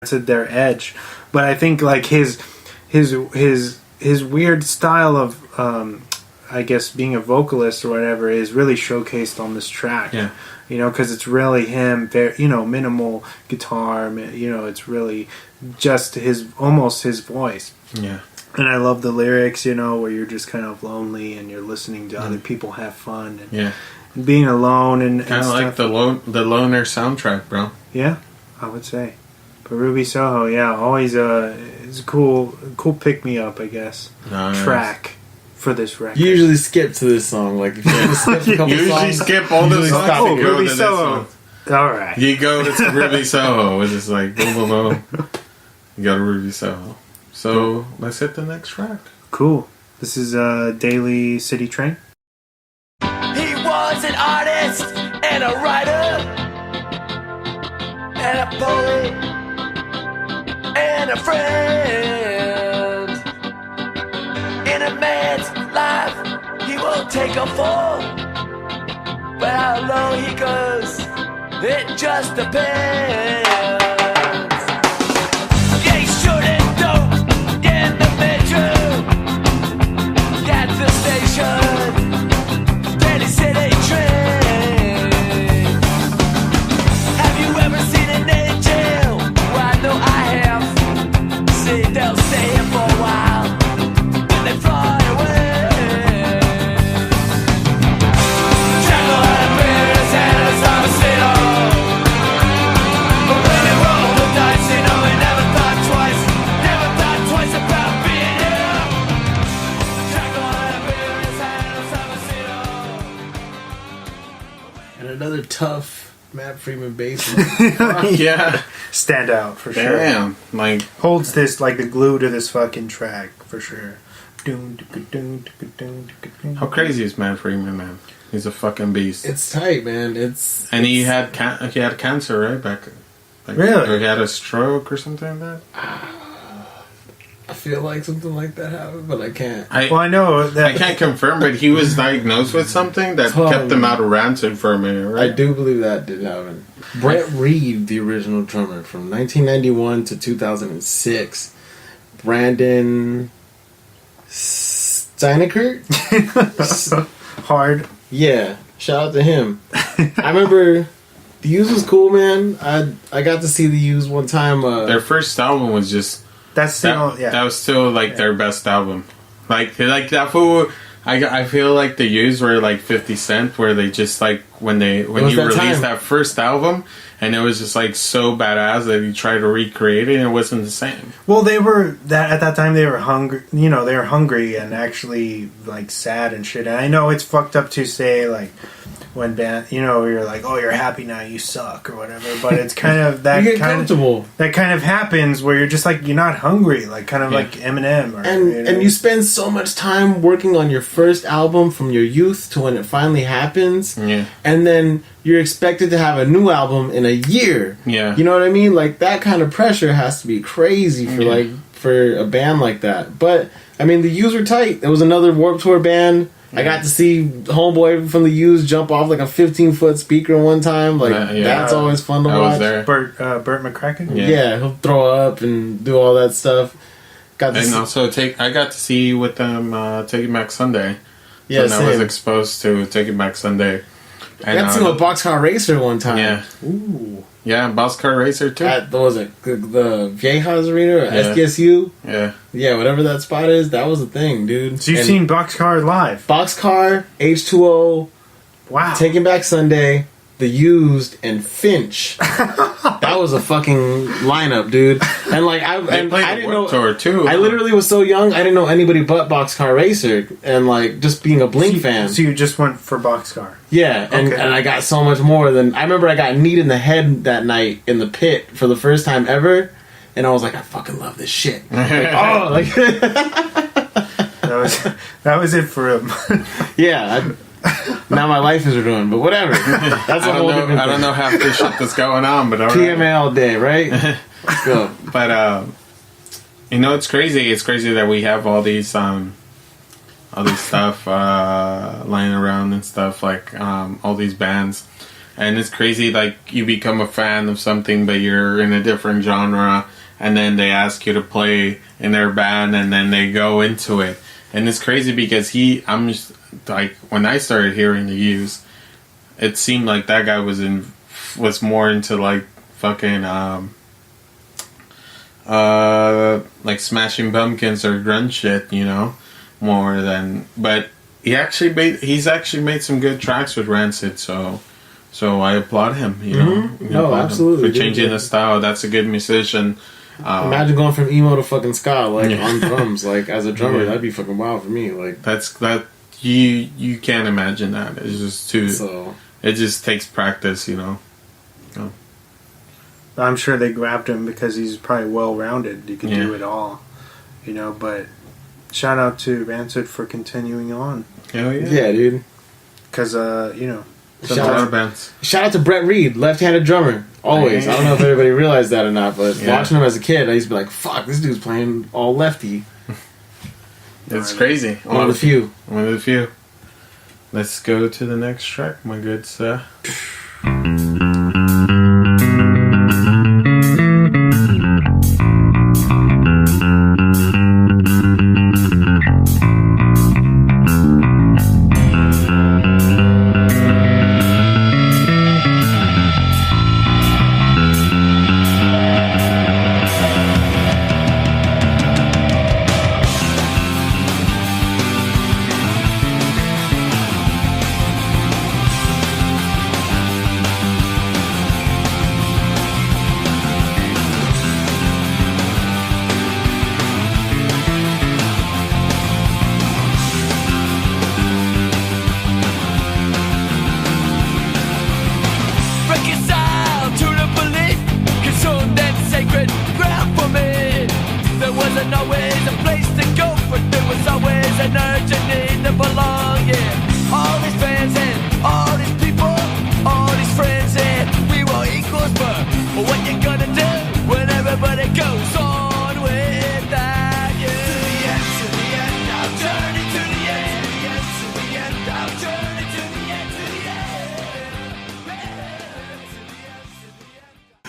their edge. But I think like his weird style of I guess being a vocalist or whatever is really showcased on this track. Yeah. You know, because it's really him, very, you know, minimal guitar. You know, it's really just almost his voice. Yeah. And I love the lyrics, you know, where you're just kind of lonely and you're listening to other people have fun. And, and being alone and kind of like the Loner soundtrack, bro. Yeah, I would say. But Ruby Soho, yeah, always it's a cool pick me up, I guess. Nice. Track. For this record. You usually skip to this song, like if you skip a couple usually songs, skip all the songs. Oh, Ruby Soho. All right. You go to Ruby Soho, which is like boom, boom, boom. You go to Ruby Soho. So let's hit the next track. Cool. This is Daily City Train. He was an artist and a writer and a poet and a friend. In a man's life, he will take a fall, but how low he goes, it just depends. Yeah, he's shooting dope in the metro, at the station, Daily City Train. Have you ever seen an angel? Well, I know I have. See, they'll stay here for a while. They fly away. Jungle and bears and a suavecito. But when they roll the dice, you know they never thought twice about being here. Jungle and bears and a suavecito. and another tough Matt Freeman bass. Yeah. Stand out for sure. Damn. Like holds this like the glue to this fucking track for sure. how crazy is Matt Freeman, man? He's a fucking beast. It's tight, man. He had cancer, right? Back. Like, really? Or he had a stroke or something like that. I feel like something like that happened, but I can't. I know that I can't confirm, but he was diagnosed with something that kept him out of Rancid for a minute, right? I do believe that did happen. Brett Reed, the original drummer, from 1991 to 2006. Brandon Steinekert? hard. Yeah, shout out to him. I remember the Used was cool, man. I got to see the Used one time. Their first album was just that was still like their best album. Like that fool. I feel like the Used were like 50 Cent, where they just like when you released that first album, and it was just like so badass that you tried to recreate it, and it wasn't the same. Well, they were at that time they were hungry. You know, they were hungry and actually like sad and shit. And I know it's fucked up to say like when band, you know, you're like, oh, you're happy now, you suck or whatever. But it's kind of that you get comfortable. That kind of happens where you're just like you're not hungry, like kind of like Eminem. Or, and you spend so much time working on your first album from your youth to when it finally happens. Yeah. And then you're expected to have a new album in a year. Yeah. You know what I mean? Like that kind of pressure has to be crazy for a band like that. But I mean, the Used were tight. There was another Warped Tour band. I got to see Homeboy from the Used jump off like a 15-foot speaker one time. Like that's always fun to watch. Burt McCracken. Yeah, he'll throw up and do all that stuff. I got to see with them Taking Back Sunday. Yeah, so I was exposed to Taking Back Sunday. I got to see with Boxcar Racer one time. Yeah. Ooh. Yeah, Boxcar Racer too. At, what was it? The Viejas Arena or SDSU? Yeah. Yeah, whatever that spot is, that was a thing, dude. So you've seen Boxcar live? Boxcar, H2O, wow. Taking Back Sunday, The Used, and Finch. That was a fucking lineup, dude. And like I didn't know tour too. I literally was so young, I didn't know anybody but Boxcar Racer, and like just being a Blink fan. So you just went for Boxcar? Yeah, and I got so much more than I remember. I got kneed in the head that night in the pit for the first time ever, and I was like, I fucking love this shit. Like, oh, like that was it for him. Yeah. Now my life is ruined, but whatever. That's a whole different thing. I don't know half the shit that's going on, but PMA all day, right? Go. But you know, it's crazy. It's crazy that we have all these stuff lying around and stuff like all these bands. And it's crazy, like, you become a fan of something, but you're in a different genre, and then they ask you to play in their band, and then they go into it. And it's crazy because I'm just, like, when I started hearing the Used, it seemed like that guy was more into, like, fucking, like, Smashing Pumpkins or grunge shit, you know, more than, but he's actually made some good tracks with Rancid, so I applaud him, you know. No, absolutely. For changing the style. That's a good musician. Imagine going from emo to fucking ska, like, on drums, like, as a drummer, that'd be fucking wild for me, like. You can't imagine that. It's just it just takes practice, you know. So. I'm sure they grabbed him because he's probably well-rounded. He can do it all, you know, but shout out to Rancid for continuing on. Hell yeah. Yeah, dude. Because, you know, shout out to Brett Reed, left-handed drummer. Always. I don't know if everybody realized that or not, but watching him as a kid, I used to be like, fuck, this dude's playing all lefty. It's crazy. One of the few. One of the few. Let's go to the next track, my good sir.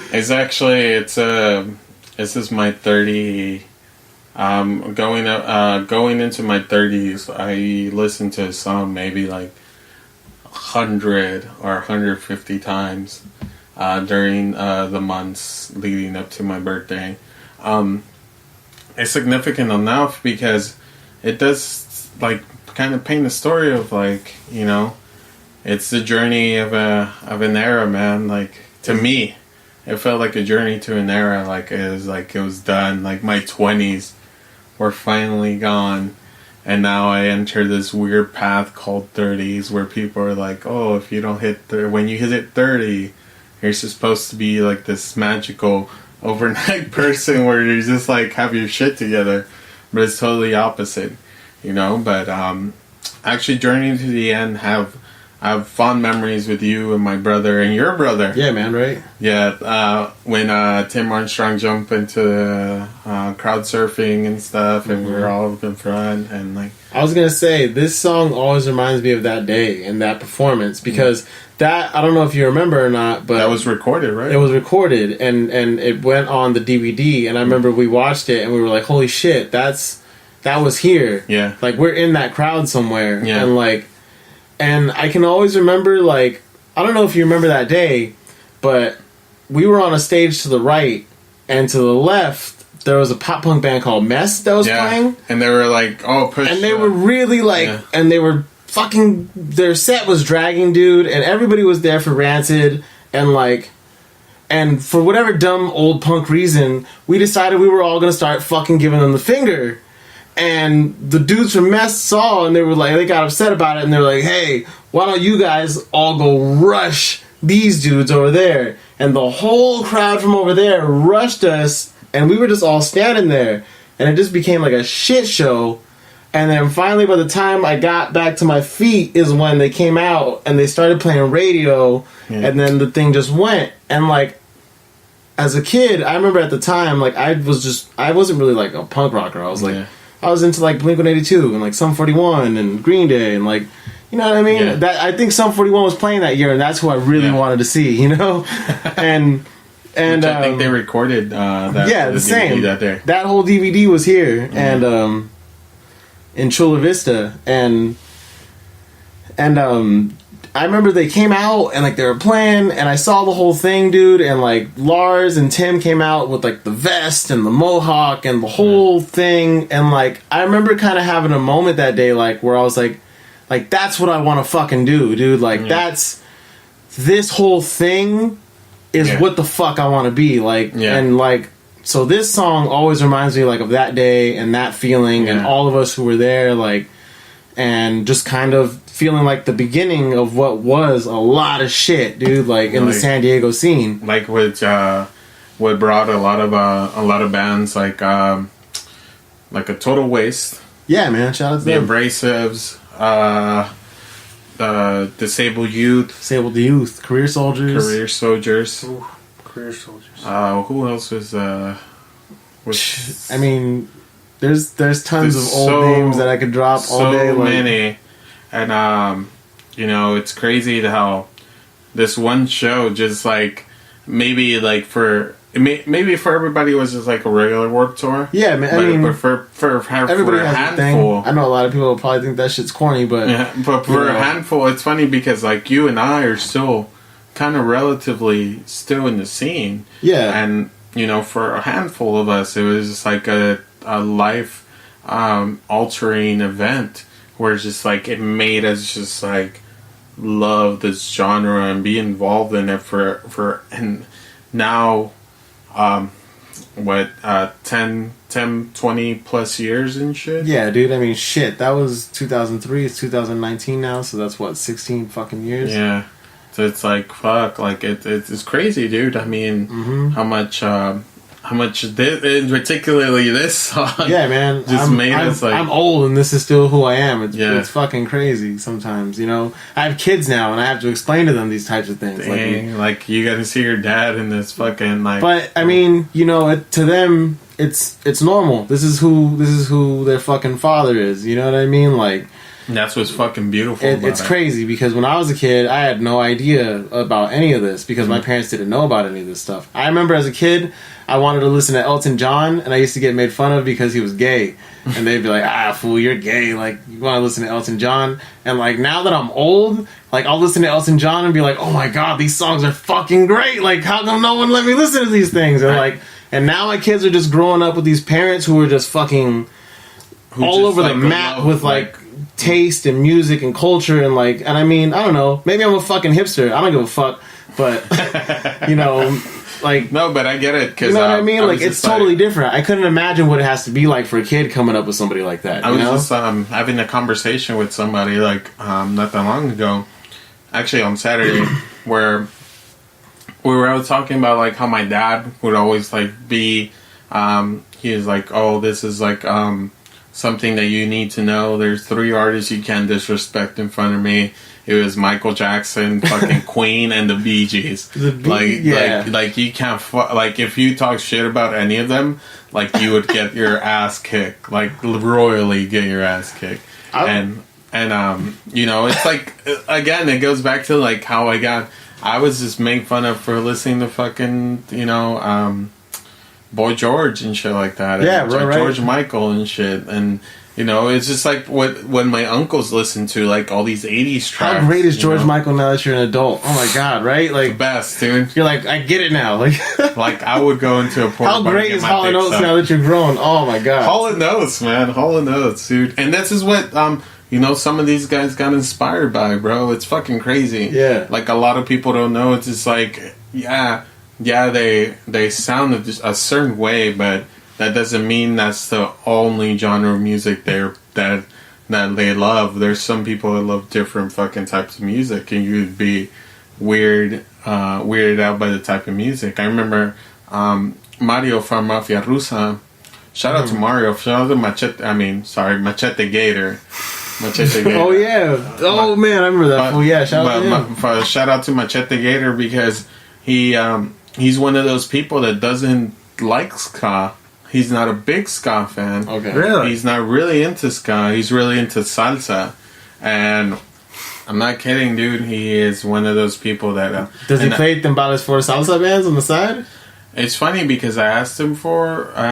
It's actually this is my 30. Going into my 30s, I listened to a song maybe like 100 or 150 times during the months leading up to my birthday. It's significant enough because it does like kind of paint a story of, like, you know, it's the journey of an era, man. Like, to me, it felt like a journey to an era. Like, it was done. Like, my 20s were finally gone, and now I enter this weird path called 30s, where people are like, oh, if you don't when you hit 30, you're supposed to be like this magical overnight person where you just like have your shit together, but it's totally opposite, you know. But actually, Journey to the End I have fond memories with you and my brother and your brother. Yeah, man, right? Yeah, when Tim Armstrong jumped into crowd surfing and stuff, and we were all up in front, and like. I was gonna say, this song always reminds me of that day and that performance, because that, I don't know if you remember or not, but that was recorded, right? It was recorded, and it went on the DVD, and I remember we watched it and we were like, holy shit, that was here. Yeah, like, we're in that crowd somewhere. Yeah, and like. And I can always remember, like, I don't know if you remember that day, but we were on a stage to the right, and to the left, there was a pop punk band called Mess that was playing. And they were like, oh, push. And they were really, like, and they were fucking, their set was dragging, dude, and everybody was there for Rancid, and, like, and for whatever dumb old punk reason, we decided we were all gonna start fucking giving them the finger. And the dudes from Mess saw, and they were like, they got upset about it, and they were like, hey, why don't you guys all go rush these dudes over there? And the whole crowd from over there rushed us, and we were just all standing there, and it just became like a shit show. And then finally, by the time I got back to my feet is when they came out, and they started playing radio, and then the thing just went. And like, as a kid, I remember at the time, like, I wasn't really like a punk rocker. I was like, I was into like Blink-182 and like Sum 41 and Green Day and like, You know what I mean? Yeah. That I think Sum 41 was playing that year, and that's who I really wanted to see. You know, and Which I think they recorded that. Yeah, the same. DVD that day. That whole DVD was here, and in Chula Vista, and I remember they came out and like they were playing, and I saw the whole thing, dude. And like Lars and Tim came out with like the vest and the mohawk and the whole thing, and like I remember kind of having a moment that day, like where I was like that's what I want to fucking do, dude. Like that's this whole thing is what the fuck I want to be like, and like. So this song always reminds me like of that day and that feeling and all of us who were there, like, and just kind of feeling like the beginning of what was a lot of shit, dude, like in the San Diego scene. Like what brought a lot of bands like a Total Waste. Yeah, man, shout out to the them. Abrasives, Disabled Youth, Career Soldiers. Ooh, Career Soldiers. Who else was I mean, there's tons of old names that I could drop all day. So many, and you know, it's crazy how this one show just like maybe for everybody was just like a regular Warped Tour. Yeah, man. I mean, for everybody has a a thing. handful. I know a lot of people will probably think that shit's corny, but for a handful, it's funny because like you and I are still kind of relatively still in the scene. Yeah, and you know, for a handful of us, it was just like a life altering event where it's just like it made us just like love this genre and be involved in it for and now 10 20 plus years and shit. Yeah, dude, I mean shit, that was 2003, it's 2019 now, so that's what, 16 fucking years. Yeah, so it's like fuck, like it's crazy, dude. I mean, how much this, particularly this song, yeah, man, just made us like, I'm old and this is still who I am. It's fucking crazy sometimes, you know. I have kids now and I have to explain to them these types of things. Dang, like you got to see your dad in this fucking like. But I mean, you know, to them, it's normal. This is who their fucking father is. You know what I mean? Like. That's what's fucking beautiful. It's crazy because when I was a kid, I had no idea about any of this because my parents didn't know about any of this stuff. I remember as a kid, I wanted to listen to Elton John, and I used to get made fun of because he was gay. And they'd be like, fool, you're gay. Like, you want to listen to Elton John? And, like, now that I'm old, like, I'll listen to Elton John and be like, oh, my God, these songs are fucking great. Like, how come no one let me listen to these things? And, like, and now my kids are just growing up with these parents who are just fucking all over the map with, like taste and music and culture and like, and I mean, I don't know, maybe I'm a fucking hipster, I don't give a fuck, but you know, like, no, but I get it, because you know what I mean, like it's totally different. I couldn't imagine what it has to be like for a kid coming up with somebody like that. I was just having a conversation with somebody like not that long ago, actually on Saturday, where we were out talking about like how my dad would always like be he was like, oh, this is like something that you need to know. There's 3 artists you can't disrespect in front of me. It was Michael Jackson, fucking Queen, and the Bee Gees. Like you can't like if you talk shit about any of them, like you would get your ass kicked, like royally get your ass kicked. And you know, it's like again, it goes back to like how I was just made fun of for listening to fucking, you know, Boy George and shit like that. Yeah, and right. George Michael and shit. And, you know, it's just like when my uncles listen to, like, all these 80s tracks. How great is George Michael now that you're an adult? Oh, my God, right? Like, the best, dude. You're like, I get it now. Like, like I would go into a porn how bar great is Hall & Oates now that you're grown? Oh, my God. Hall & Oates, man. Hall & Oates, dude. And this is what, you know, some of these guys got inspired by, bro. It's fucking crazy. Yeah. Like, a lot of people don't know. It's just like, yeah, they sound a certain way, but that doesn't mean that's the only genre of music that they love. There's some people that love different fucking types of music, and you'd be weirded out by the type of music. I remember Mario from Mafia Rusa. Shout out to Mario. Shout out to Machete Gator. Machete Gator. Oh yeah. Oh man, I remember that. Oh yeah. Shout out to Machete Gator because he's one of those people that doesn't like ska. He's not a big ska fan. Okay. Really? He's not really into ska. He's really into salsa. And I'm not kidding, dude. He is one of those people that... Does he play timbales for salsa bands on the side? It's funny because I asked him for...